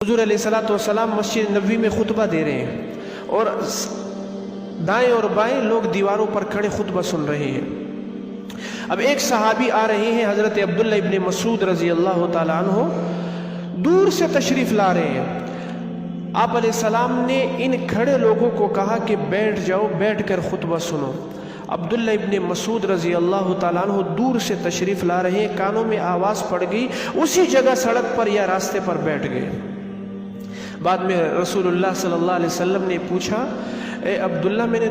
حضور علیہ الصلوۃ والسلام مسجد نبوی میں خطبہ دے رہے ہیں اور دائیں اور بائیں لوگ دیواروں پر کھڑے خطبہ سن رہے ہیں۔ اب ایک صحابی آ رہے ہیں، حضرت عبداللہ ابن مسعود رضی اللہ تعالیٰ عنہ، دور سے تشریف لا رہے ہیں۔ آپ علیہ السلام نے ان کھڑے لوگوں کو کہا کہ بیٹھ جاؤ، بیٹھ کر خطبہ سنو۔ عبداللہ ابن مسعود رضی اللہ تعالیٰ عنہ دور سے تشریف لا رہے ہیں، کانوں میں آواز پڑ گئی، اسی جگہ سڑک پر یا راستے پر بیٹھ گئے۔ بعد میں رسول اللہ صلی اللہ علیہ وسلم نے پوچھا، اے عبداللہ، میں نے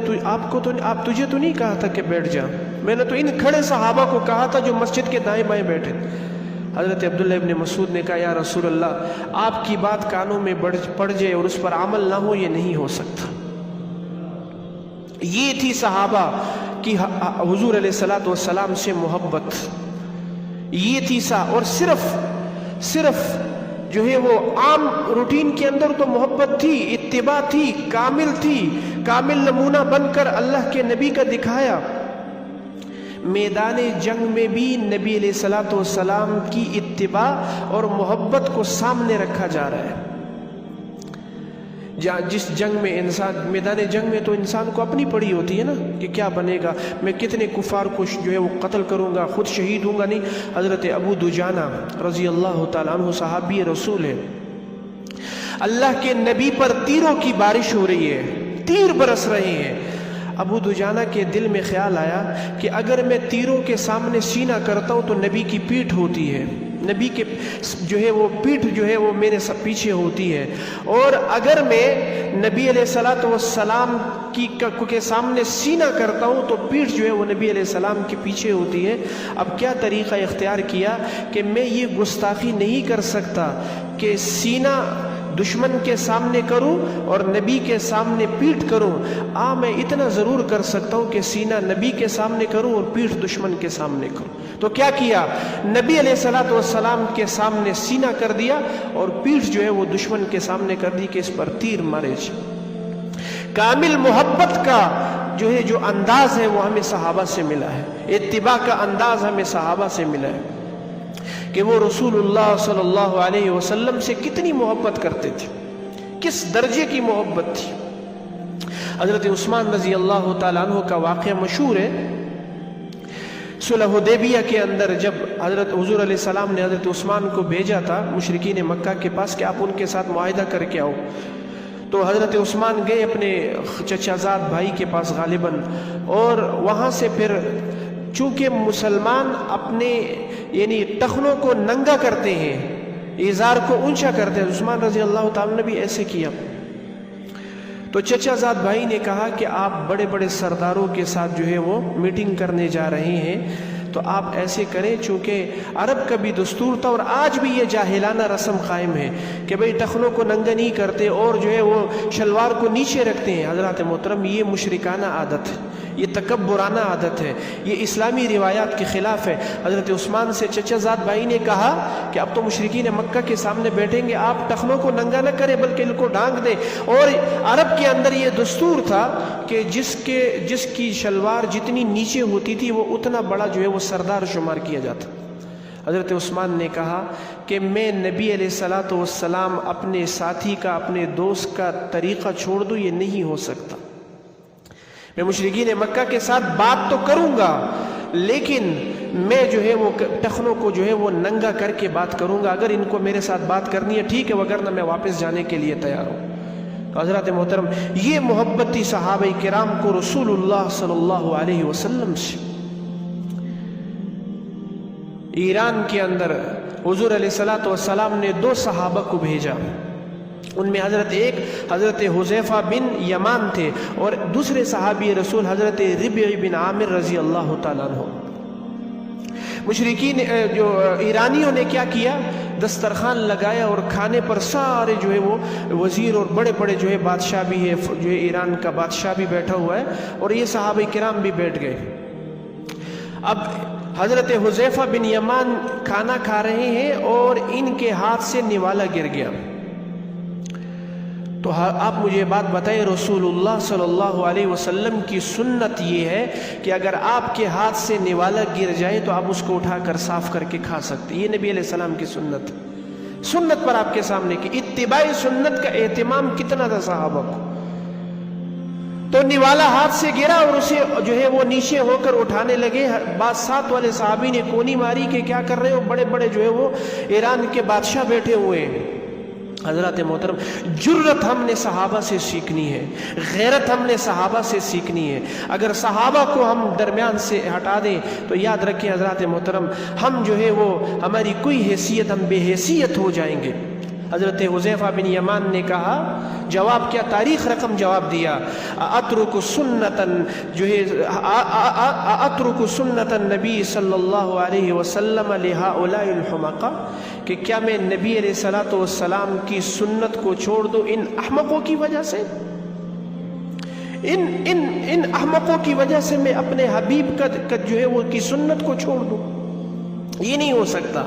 تجھے تو نہیں کہا تھا کہ بیٹھ جا، میں نے تو ان کھڑے صحابہ کو کہا تھا جو مسجد کے دائیں بائیں بیٹھے۔ حضرت عبداللہ ابن مسعود نے کہا، یا رسول اللہ، آپ کی بات کانوں میں پڑ جائے اور اس پر عمل نہ ہو، یہ نہیں ہو سکتا۔ یہ تھی صحابہ کی حضور علیہ الصلوۃ والسلام سے محبت، یہ تھی اور صرف جو ہے وہ عام روٹین کے اندر تو محبت تھی، اتباع تھی، کامل نمونہ بن کر اللہ کے نبی کا دکھایا۔ میدان جنگ میں بھی نبی علیہ الصلوۃ والسلام کی اتباع اور محبت کو سامنے رکھا جا رہا ہے۔ جس جنگ میں میدان جنگ میں تو انسان کو اپنی پڑی ہوتی ہے نا کہ کیا بنے گا، میں کتنے کفار کو جو ہے وہ قتل کروں گا، خود شہید ہوں گا، نہیں۔ حضرت ابو دجانہ رضی اللہ تعالیٰ عنہ صحابی رسول ہے، اللہ کے نبی پر تیروں کی بارش ہو رہی ہے، تیر برس رہے ہیں۔ ابو دجانہ کے دل میں خیال آیا کہ اگر میں تیروں کے سامنے سینہ کرتا ہوں تو نبی کی پیٹھ ہوتی ہے، نبی کے جو ہے وہ پیٹھ جو ہے وہ میرے پیچھے ہوتی ہے، اور اگر میں نبی علیہ الصلوۃ والسلام کے سامنے سینہ کرتا ہوں تو پیٹھ جو ہے وہ نبی علیہ السلام کے پیچھے ہوتی ہے۔ اب کیا طریقہ اختیار کیا کہ میں یہ گستاخی نہیں کر سکتا کہ سینہ دشمن کے سامنے کروں اور نبی کے سامنے پیٹھ کروں، میں اتنا ضرور کر سکتا ہوں کہ سینہ نبی کے سامنے کروں اور پیٹھ دشمن کے سامنے کروں۔ تو کیا کیا، نبی علیہ الصلوۃ والسلام کے سامنے سینہ کر دیا اور پیٹھ جو ہے وہ دشمن کے سامنے کر دی کہ اس پر تیر مارے۔ کامل محبت کا جو انداز ہے وہ ہمیں صحابہ سے ملا ہے، اتباع کا انداز ہمیں صحابہ سے ملا ہے کہ وہ رسول اللہ صلی اللہ علیہ وسلم سے کتنی محبت کرتے تھے، کس درجے کی محبت تھی۔ حضرت عثمان رضی اللہ تعالیٰ عنہ کا واقعہ مشہور ہے۔ صلح حدیبیہ کے اندر جب حضرت حضور علیہ السلام نے حضرت عثمان کو بھیجا تھا مشرکین مکہ کے پاس کہ آپ ان کے ساتھ معاہدہ کر کے آؤ، تو حضرت عثمان گئے اپنے چچا زاد بھائی کے پاس غالباً، اور وہاں سے پھر چونکہ مسلمان اپنے یعنی ٹخنوں کو ننگا کرتے ہیں، ازار کو اونچا کرتے ہیں، عثمان رضی اللہ تعالیٰ نے بھی ایسے کیا۔ تو چچا زاد بھائی نے کہا کہ آپ بڑے بڑے سرداروں کے ساتھ جو ہے وہ میٹنگ کرنے جا رہے ہیں، تو آپ ایسے کریں، چونکہ عرب کا بھی دستور تھا اور آج بھی یہ جاہلانہ رسم قائم ہے کہ بھئی ٹخنوں کو ننگا نہیں کرتے اور جو ہے وہ شلوار کو نیچے رکھتے ہیں۔ حضرات محترم، یہ مشرکانہ عادت ہے، یہ تکبرانہ عادت ہے، یہ اسلامی روایات کے خلاف ہے۔ حضرت عثمان سے چچا زاد بھائی نے کہا کہ اب تو مشرکین مکہ کے سامنے بیٹھیں گے، آپ ٹخنوں کو ننگا نہ کریں بلکہ ان کو ڈانک دیں۔ اور عرب کے اندر یہ دستور تھا کہ جس کی شلوار جتنی نیچے ہوتی تھی وہ اتنا بڑا جو ہے وہ سردار شمار کیا جاتا۔ حضرت عثمان نے کہا کہ میں نبی علیہ الصلوۃ والسلام اپنے ساتھی کا، اپنے دوست کا طریقہ چھوڑ دوں، یہ نہیں ہو سکتا۔ میں مشرکین مکہ کے ساتھ بات تو کروں گا لیکن میں جو ہے وہ ٹخنوں کو جو ہے وہ ننگا کر کے بات کروں گا، اگر ان کو میرے ساتھ بات کرنی ہے ٹھیک ہے، وگرنہ میں واپس جانے کے لیے تیار ہوں۔ تو حضرات محترم، یہ محبت تھی صحابہ کرام کو رسول اللہ صلی اللہ علیہ وسلم سے۔ ایران کے اندر حضور علیہ الصلوۃ والسلام نے 2 صحابہ کو بھیجا، ان میں حضرت حذیفہ بن یمان تھے اور دوسرے صحابی رسول حضرت ربیع بن عامر رضی اللہ تعالیٰ عنہ۔ مشرکین جو ایرانیوں نے کیا کیا، دسترخوان لگایا اور کھانے پر سارے جو ہے وہ وزیر اور بڑے بڑے جو ہے بادشاہ بھی ہے، جو ہے ایران کا بادشاہ بھی بیٹھا ہوا ہے اور یہ صحابہ کرام بھی بیٹھ گئے۔ اب حضرت حذیفہ بن یمان کھانا کھا رہے ہیں اور ان کے ہاتھ سے نوالا گر گیا۔ تو آپ مجھے بات بتائیں، رسول اللہ صلی اللہ علیہ وسلم کی سنت یہ ہے کہ اگر آپ کے ہاتھ سے نوالا گر جائے تو آپ اس کو اٹھا کر صاف کر کے کھا سکتے، یہ نبی علیہ السلام کی سنت ہے۔ سنت پر آپ کے سامنے کی اتباع سنت کا اہتمام کتنا تھا صحابہ کو. تو نوالا ہاتھ سے گرا اور اسے جو ہے وہ نیچے ہو کر اٹھانے لگے. بعض ساتھ والے صحابی نے کونی ماری کہ کیا کر رہے ہو, بڑے بڑے جو ہے وہ ایران کے بادشاہ بیٹھے ہوئے ہیں. حضرات محترم, جرت ہم نے صحابہ سے سیکھنی ہے, غیرت ہم نے صحابہ سے سیکھنی ہے. اگر صحابہ کو ہم درمیان سے ہٹا دیں تو یاد رکھیں حضرات محترم, ہم جو ہے وہ ہماری کوئی حیثیت, ہم بے حیثیت ہو جائیں گے. حضرت حذیفہ بن یمان نے کہا, جواب کیا, تاریخ رقم جواب دیا, اترک سنتن جو ہے اترک سنت النبی صلی اللہ علیہ وسلم لہؤلاء الحمقاء, کہ کیا میں نبی علیہ الصلوۃ والسلام کی سنت کو چھوڑ دوں ان احمقوں کی وجہ سے؟ ان احمقوں کی وجہ سے میں اپنے حبیب کا جو ہے وہ کی سنت کو چھوڑ دوں؟ یہ نہیں ہو سکتا.